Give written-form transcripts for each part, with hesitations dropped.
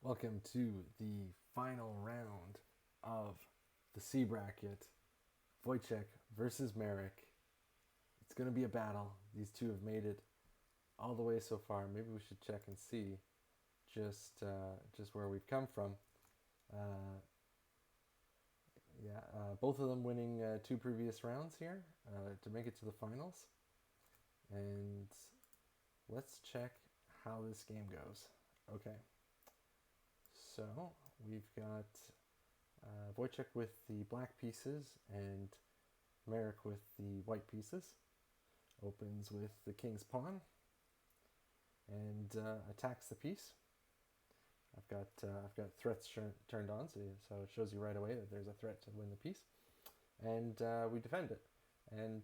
Welcome to the final round of the C bracket. Wojciech versus Merrick. It's going to be a battle. These two have made it all the way so far. Maybe we should check and see just where we've come from. Uh, both of them winning two previous rounds here to make it to the finals. And let's check how this game goes. Okay. So we've got Wojciech with the black pieces and Merrick with the white pieces. Opens with the king's pawn and attacks the piece. I've got threats turned on, so it shows you right away that there's a threat to win the piece, and we defend it. And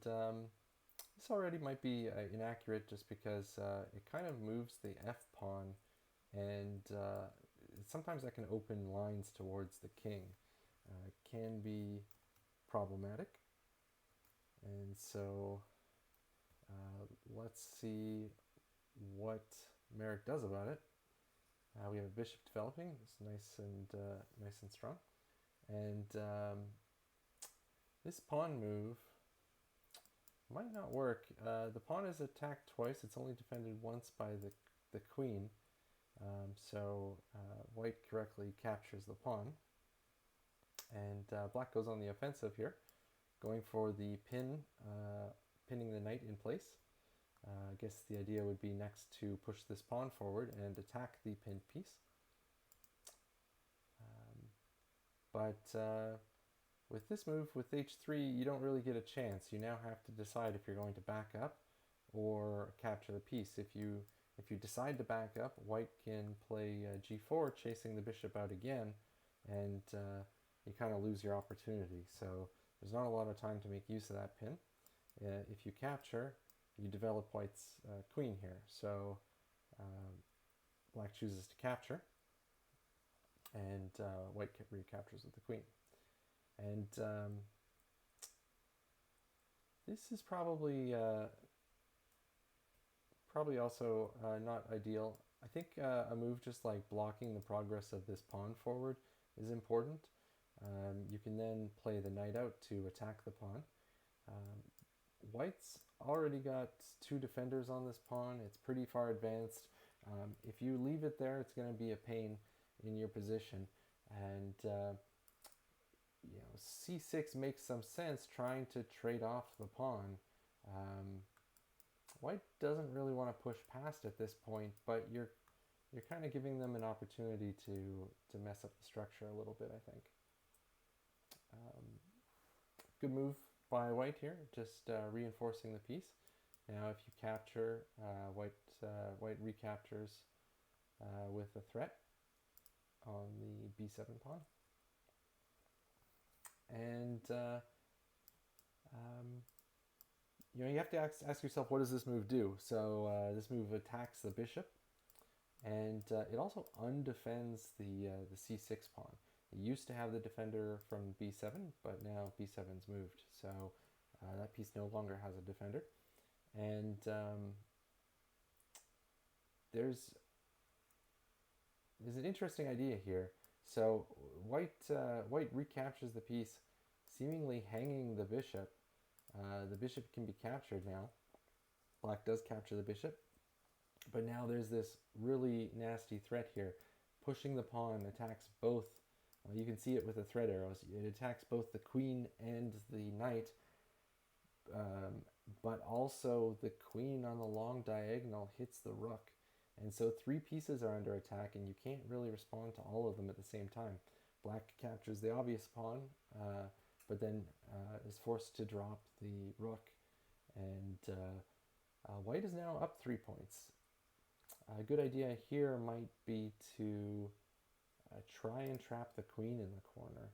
this already might be inaccurate just because it kind of moves the f pawn, and sometimes that can open lines towards the king. It can be problematic, and so let's see what Merrick does about it. We have a bishop developing. It's nice and strong, and this pawn move might not work. The pawn is attacked twice. It's only defended once by the queen. So white correctly captures the pawn, and black goes on the offensive here, going for the pin, pinning the knight in place. I guess the idea would be next to push this pawn forward and attack the pinned piece. But with this move, with h3, you don't really get a chance. You now have to decide if you're going to back up or capture the piece. If you decide to back up, white can play g4, chasing the bishop out again, and you kind of lose your opportunity. So there's not a lot of time to make use of that pin. If you capture, you develop white's queen here. So black chooses to capture, and white recaptures with the queen. And this is probably also not ideal. I think a move just like blocking the progress of this pawn forward is important. You can then play the knight out to attack the pawn. White's already got two defenders on this pawn. It's pretty far advanced. If you leave it there, it's going to be a pain in your position. And c6 makes some sense, trying to trade off the pawn. White doesn't really want to push past at this point, but you're kind of giving them an opportunity to mess up the structure a little bit, I think. Good move by white here, just reinforcing the piece. Now if you capture, white recaptures with a threat on the b7 pawn. And you have to ask yourself, what does this move do? So this move attacks the bishop, and it also undefends the c6 pawn. It used to have the defender from b7, but now b7's moved, so that piece no longer has a defender. And there's an interesting idea here. So white recaptures the piece, seemingly hanging the bishop. The bishop can be captured now. Black does capture the bishop, but now there's this really nasty threat here. Pushing the pawn attacks both. You can see it with the threat arrows. It attacks both the queen and the knight, but also the queen on the long diagonal hits the rook. And so three pieces are under attack, and you can't really respond to all of them at the same time. Black captures the obvious pawn, but then is forced to drop the rook. And white is now up 3 points. A good idea here might be to try and trap the queen in the corner.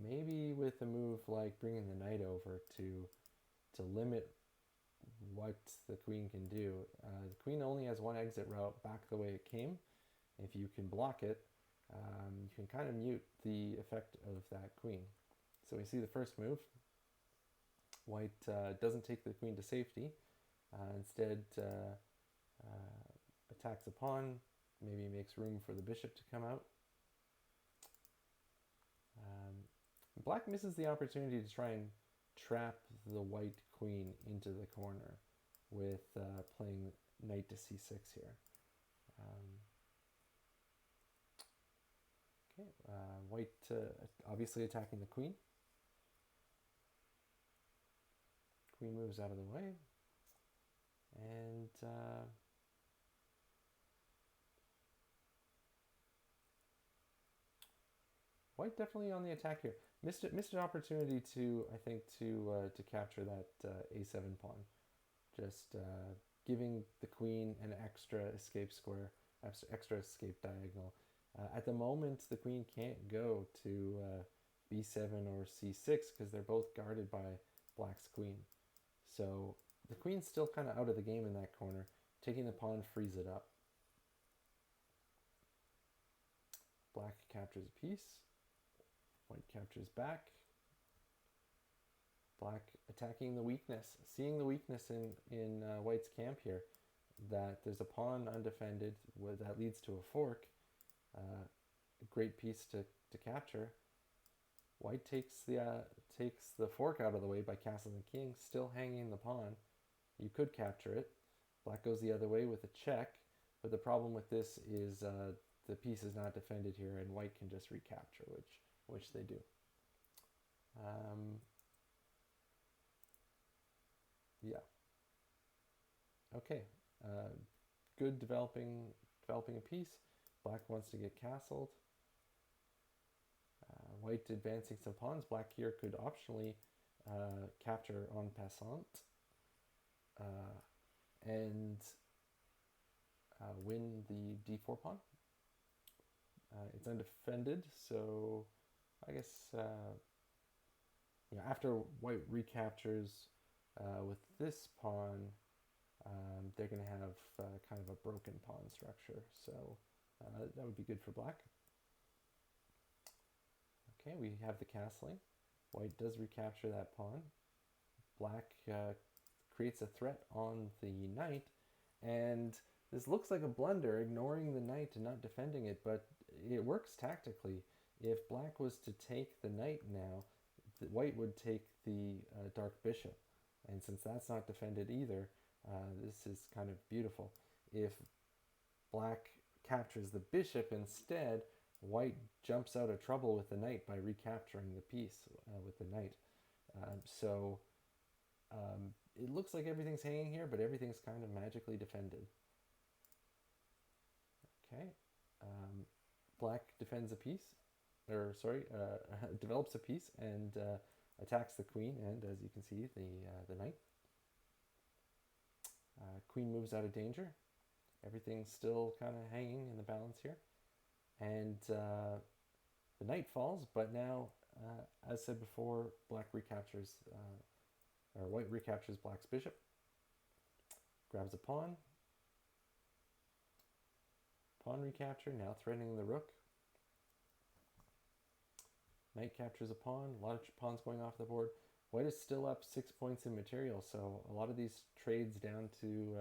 Maybe with a move like bringing the knight over to limit what the queen can do. The queen only has one exit route back the way it came. If you can block it, you can kind of mute the effect of that queen. So we see the first move. White doesn't take the queen to safety. Instead attacks a pawn, maybe makes room for the bishop to come out. Black misses the opportunity to try and trap the white queen into the corner with playing knight to c6 here. White obviously attacking the queen. Queen moves out of the way. And white definitely on the attack here. Missed an opportunity to, I think, to capture that a7 pawn. Just giving the queen an extra escape square, extra escape diagonal. At the moment, the queen can't go to b7 or c6 because they're both guarded by black's queen. So the queen's still kind of out of the game in that corner. Taking the pawn frees it up. Black captures a piece. White captures back. Black attacking the weakness, seeing the weakness in white's camp here, that there's a pawn undefended that leads to a fork. A great piece to capture. White takes the fork out of the way by castling the king, still hanging the pawn. You could capture it. Black goes the other way with a check, but the problem with this is the piece is not defended here, and white can just recapture, which they do. Yeah. Okay. Good developing a piece. Black wants to get castled. White advancing some pawns. Black here could optionally capture en passant and win the d4 pawn. It's undefended, so I guess after white recaptures with this pawn, they're going to have kind of a broken pawn structure, so that would be good for black. Okay, we have the castling. White does recapture that pawn. Black creates a threat on the knight, and this looks like a blunder, ignoring the knight and not defending it, but it works tactically. If black was to take the knight now, white would take the dark bishop, and since that's not defended either, this is kind of beautiful. If black captures the bishop instead, white jumps out of trouble with the knight by recapturing the piece with the knight. So it looks like everything's hanging here, but everything's kind of magically defended. Okay, black defends a piece, or sorry, develops a piece and attacks the queen, and as you can see, the knight. Queen moves out of danger. Everything's still kind of hanging in the balance here. And the knight falls, but now, as said before, black recaptures, or white recaptures black's bishop. Grabs a pawn. Pawn recapture, now threatening the rook. Knight captures a pawn, a lot of pawns going off the board. White is still up 6 points in material, so a lot of these trades down to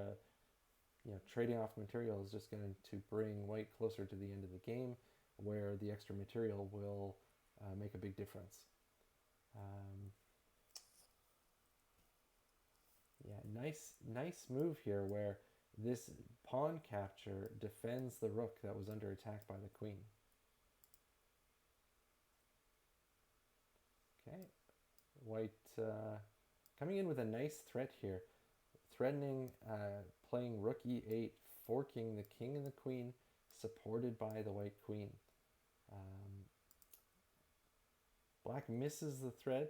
trading off material is just going to bring white closer to the end of the game, where the extra material will make a big difference. Nice move here, where this pawn capture defends the rook that was under attack by the queen. Okay, white coming in with a nice threat here, threatening playing rook e8, forking the king and the queen, supported by the white queen. Black misses the threat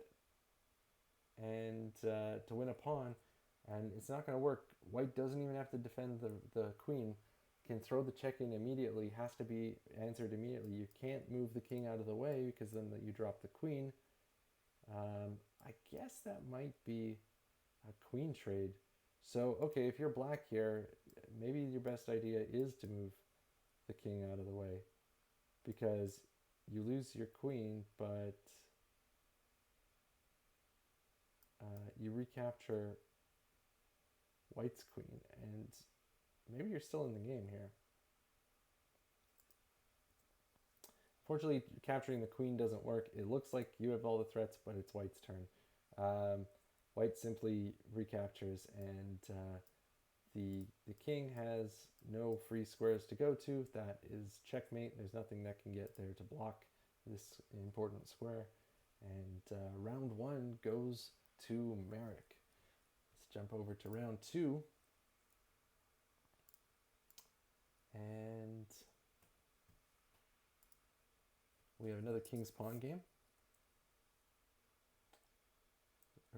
and to win a pawn, and it's not going to work. White doesn't even have to defend the queen, can throw the check in immediately, has to be answered immediately. You can't move the king out of the way because then you drop the queen. I guess that might be a queen trade. So, okay, if you're black here, maybe your best idea is to move the king out of the way, because you lose your queen, but you recapture white's queen, and maybe you're still in the game here. Fortunately, capturing the queen doesn't work. It looks like you have all the threats, but it's white's turn. White simply recaptures, and the king has no free squares to go to. That is checkmate. There's nothing that can get there to block this important square. And round one goes to Merrick. Let's jump over to round two. And we have another king's pawn game.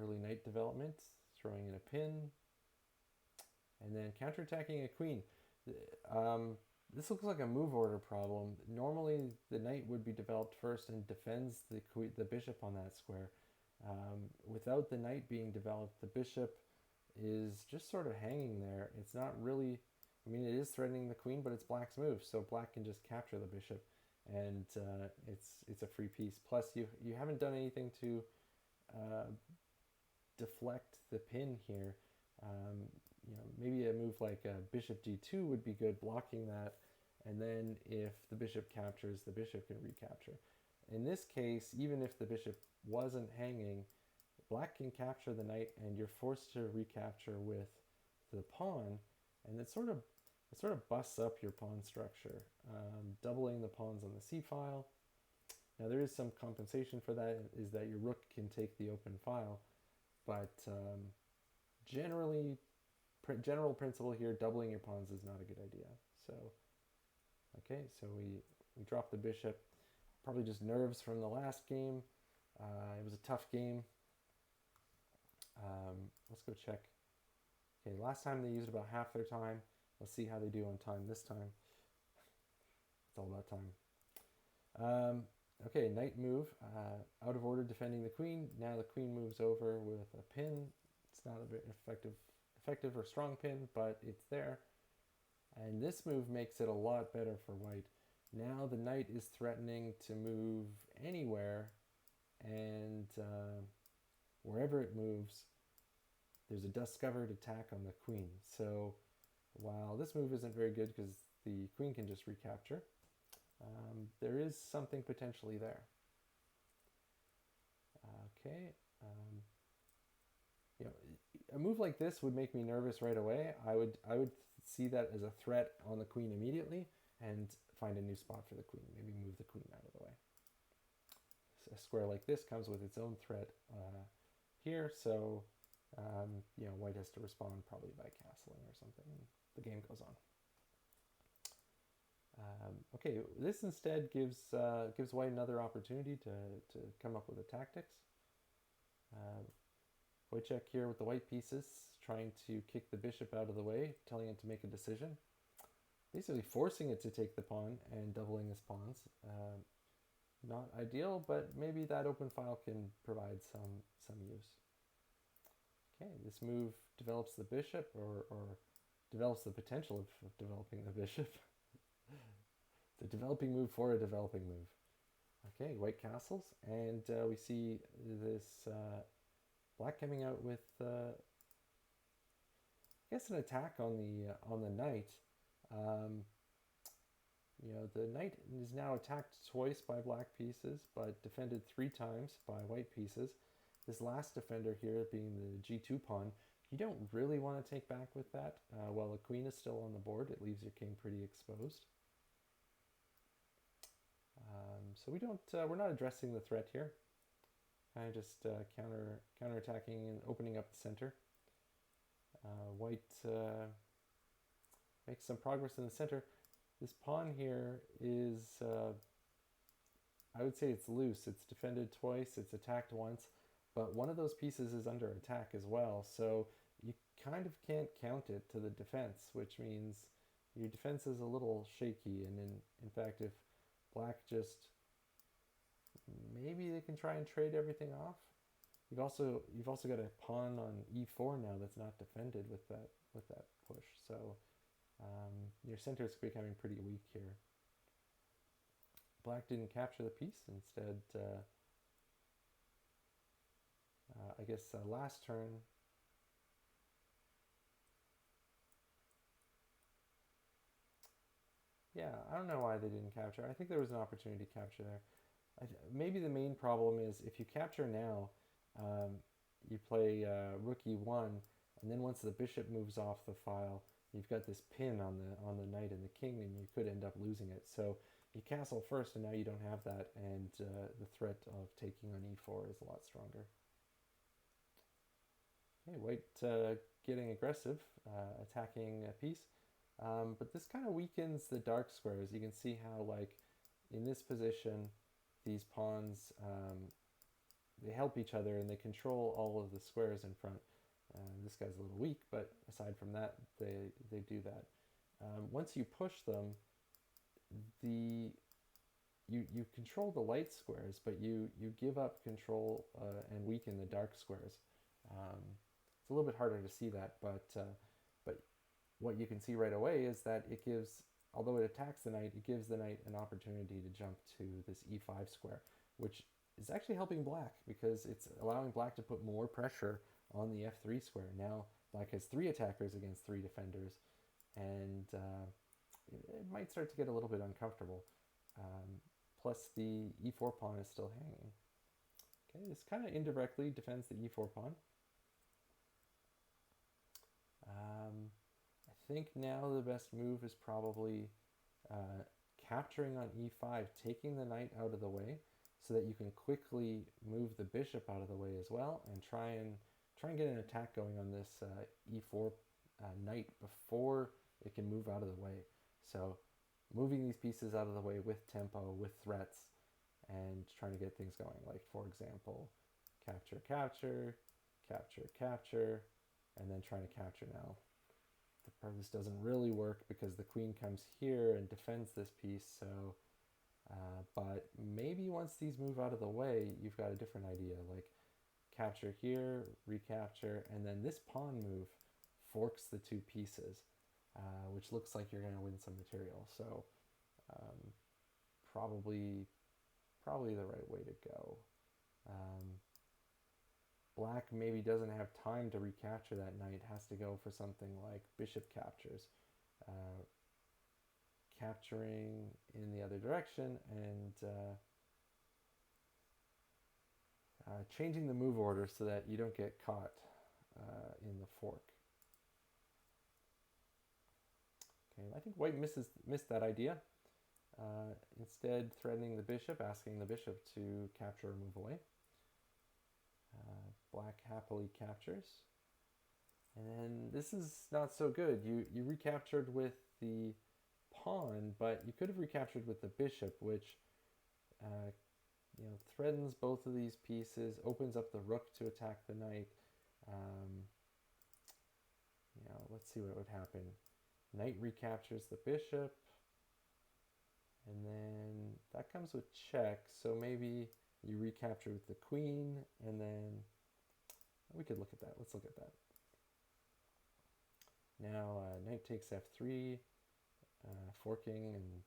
Early knight development, throwing in a pin, and then counterattacking a queen. This looks like a move order problem. Normally, the knight would be developed first and defends the bishop on that square. Without the knight being developed, the bishop is just sort of hanging there. It's not really, I mean, it is threatening the queen, but it's black's move, so black can just capture the bishop, and it's a free piece. Plus, you haven't done anything to deflect the pin here. Maybe a move like bishop d2 would be good, blocking that, and then if the bishop captures, the bishop can recapture. In this case, even if the bishop wasn't hanging, black can capture the knight, and you're forced to recapture with the pawn, and it sort of busts up your pawn structure, doubling the pawns on the c file. Now there is some compensation for that, is that your rook can take the open file, but general principle here, doubling your pawns is not a good idea. So, okay, so we drop the bishop, probably just nerves from the last game. It was a tough game. Let's go check. Okay, last time they used about half their time. Let's see how they do on time this time. It's all about time. Okay, knight move, out of order defending the queen. Now the queen moves over with a pin. It's not a very effective or strong pin, but it's there. And this move makes it a lot better for white. Now the knight is threatening to move anywhere, and wherever it moves, there's a dust-covered attack on the queen. So while this move isn't very good because the queen can just recapture, there is something potentially there. Okay. A move like this would make me nervous right away. I would see that as a threat on the queen immediately and find a new spot for the queen. Maybe move the queen out of the way. So a square like this comes with its own threat here, so white has to respond probably by castling or something. The game goes on. Okay, this instead gives white another opportunity to come up with a tactics. Wojciech here with the white pieces, trying to kick the bishop out of the way, telling it to make a decision. Basically forcing it to take the pawn and doubling his pawns. Not ideal, but maybe that open file can provide some use. Okay, this move develops the bishop, or develops the potential of developing the bishop. It's a developing move for a developing move. Okay, white castles, and we see this black coming out with, I guess, an attack on the knight. The knight is now attacked twice by black pieces, but defended 3 times by white pieces. This last defender here being the g2 pawn, you don't really want to take back with that. While the queen is still on the board, it leaves your king pretty exposed. So we're not addressing the threat here. Kind of just counterattacking and opening up the center. White makes some progress in the center. This pawn here is, I would say it's loose. It's defended twice, it's attacked once, but one of those pieces is under attack as well. So you kind of can't count it to the defense, which means your defense is a little shaky. And in fact, if black just, maybe they can try and trade everything off. You've also got a pawn on e4 now that's not defended with that push. So your center is becoming pretty weak here. Black didn't capture the piece. Instead, I guess last turn, Yeah, I don't know why they didn't capture. I think there was an opportunity to capture there. Maybe the main problem is if you capture now, um, you play rook e1, and then once the bishop moves off the file, you've got this pin on the knight and the king, and you could end up losing it. So you castle first, and now you don't have that, and the threat of taking on e4 is a lot stronger. Okay, white getting aggressive, attacking a piece. But this kind of weakens the dark squares. You can see how, like, in this position, these pawns, they help each other and they control all of the squares in front. This guy's a little weak, but aside from that, they do that. Once you push them, you control the light squares, but you give up control and weaken the dark squares. It's a little bit harder to see that, but what you can see right away is that it gives, although it attacks the knight, it gives the knight an opportunity to jump to this e5 square, which is actually helping black because it's allowing black to put more pressure on the f3 square. Now black has 3 attackers against 3 defenders, and it might start to get a little bit uncomfortable. Plus the e4 pawn is still hanging. Okay, this kind of indirectly defends the e4 pawn. I think now the best move is probably capturing on e5, taking the knight out of the way so that you can quickly move the bishop out of the way as well, and try and get an attack going on this e4 knight before it can move out of the way. So moving these pieces out of the way with tempo, with threats, and trying to get things going. Like, for example, capture, capture, capture, capture, and then trying to capture now. This doesn't really work because the queen comes here and defends this piece, so but maybe once these move out of the way, you've got a different idea, like capture here, recapture, and then this pawn move forks the 2 pieces, which looks like you're going to win some material. So probably the right way to go. Black maybe doesn't have time to recapture that knight, has to go for something like bishop captures, capturing in the other direction, and changing the move order so that you don't get caught in the fork. Okay, I think white missed that idea. Instead, threatening the bishop, asking the bishop to capture or move away. Black happily captures. And then this is not so good. You recaptured with the pawn, but you could have recaptured with the bishop, which threatens both of these pieces, opens up the rook to attack the knight. Let's see what would happen. Knight recaptures the bishop, and then that comes with check, so maybe you recapture with the queen, and then we could look at that. Let's look at that. Now knight takes f3, forking, and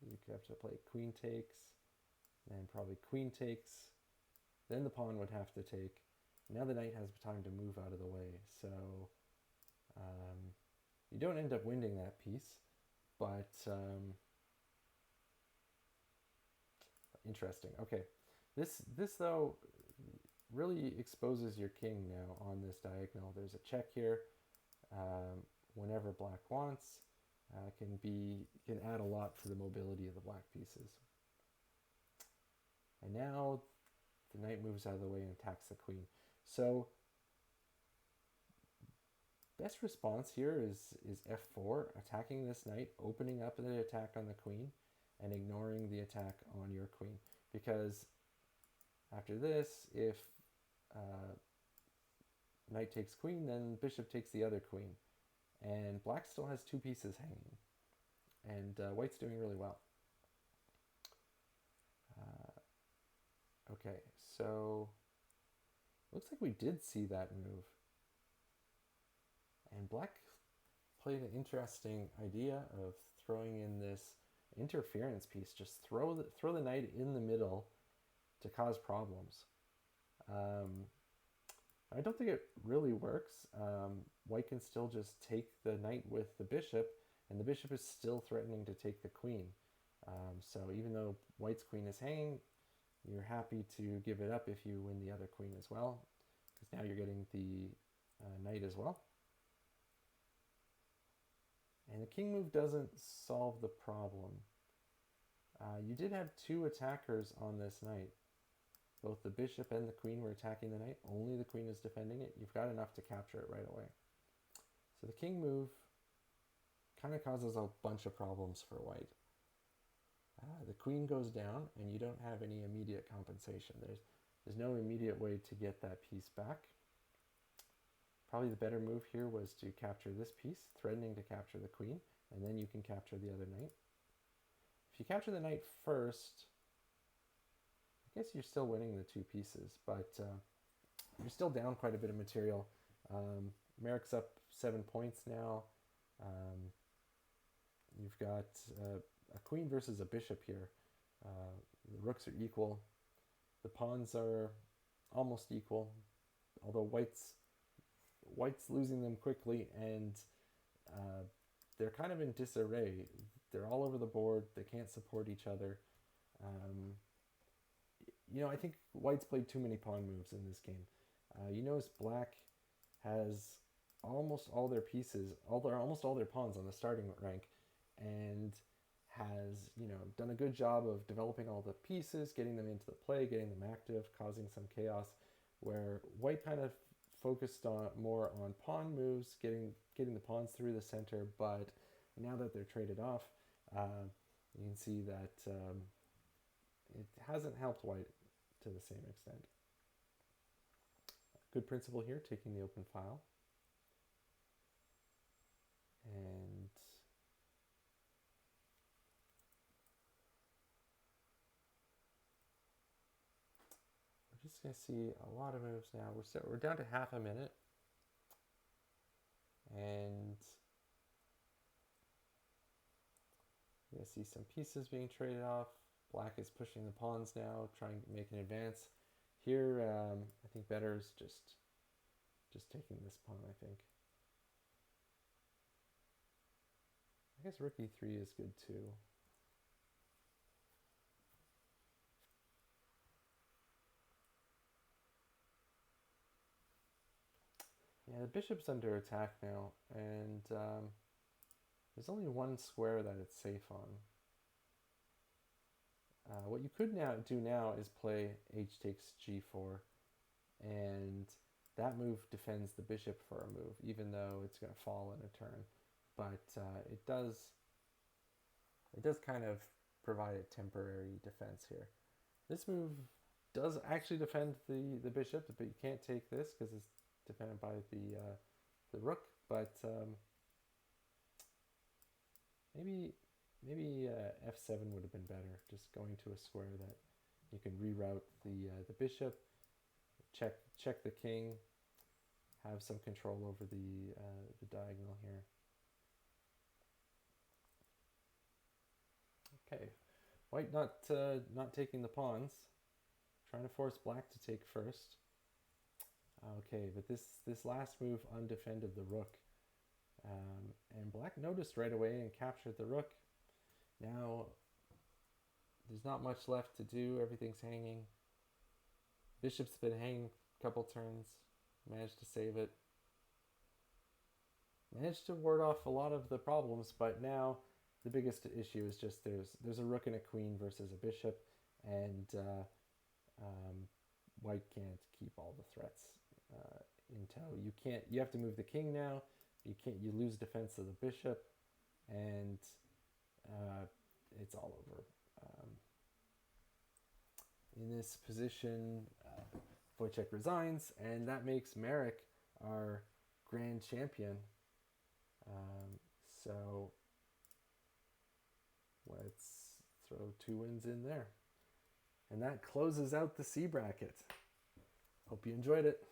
you could have to play queen takes, then probably queen takes, then the pawn would have to take. Now the knight has time to move out of the way, so you don't end up winning that piece, but interesting. Okay, this though really exposes your king now on this diagonal. There's a check here. Whenever black wants, can add a lot for the mobility of the black pieces. And now the knight moves out of the way and attacks the queen. So best response here is f4, attacking this knight, opening up the attack on the queen, and ignoring the attack on your queen. Because after this, if knight takes queen, then bishop takes the other queen. And black still has 2 pieces hanging. And white's doing really well. Okay, so looks like we did see that move. And black played an interesting idea of throwing in this interference piece. Just throw the knight in the middle to cause problems. I don't think it really works. White can still just take the knight with the bishop, and the bishop is still threatening to take the queen. So even though white's queen is hanging, you're happy to give it up if you win the other queen as well, because now you're getting the knight as well. And the king move doesn't solve the problem. You did have two attackers on this knight. Both the bishop and the queen were attacking the knight. Only the queen is defending it. You've got enough to capture it right away. So the king move kind of causes a bunch of problems for white. The queen goes down, and you don't have any immediate compensation. There's no immediate way to get that piece back. Probably the better move here was to capture this piece, threatening to capture the queen, and then you can capture the other knight. If you capture the knight first, I guess you're still winning the two pieces, but you're still down quite a bit of material. Merrick's up 7 points now. You've got a queen versus a bishop here. The rooks are equal. The pawns are almost equal, although white's losing them quickly, and they're kind of in disarray. They're all over the board. They can't support each other. I think white's played too many pawn moves in this game. You notice black has almost all their pieces, almost all their pawns on the starting rank, and has done a good job of developing all the pieces, getting them into the play, getting them active, causing some chaos. Where white kind of focused more on pawn moves, getting the pawns through the center, but now that they're traded off, you can see that it hasn't helped white to the same extent. Good principle here, taking the open file. And we're just going to see a lot of moves now. We're down to half a minute. And you're going to see some pieces being traded off. Black is pushing the pawns now, trying to make an advance. Here, I think better is just taking this pawn, I think. I guess rook e3 is good too. Yeah, the bishop's under attack now, and there's only one square that it's safe on. What you could do now is play h takes g4, and that move defends the bishop for a move, even though it's going to fall in a turn. But it does kind of provide a temporary defense here. This move does actually defend the bishop, but you can't take this because it's defended by the rook. But maybe f7 would have been better, just going to a square that you can reroute the bishop, check the king, have some control over the diagonal here. Okay, white not taking the pawns, trying to force black to take first. Okay, but this last move undefended the rook, and black noticed right away and captured the rook. Now there's not much left to do. Everything's hanging. Bishop's been hanging a couple turns. Managed to save it. Managed to ward off a lot of the problems, but now the biggest issue is just there's a rook and a queen versus a bishop, and white can't keep all the threats in tow. You have to move the king now. You lose defense of the bishop, and it's all over. In this position, Wojciech resigns, and that makes Merrick our grand champion. So let's throw 2 wins in there. And that closes out the C bracket. Hope you enjoyed it.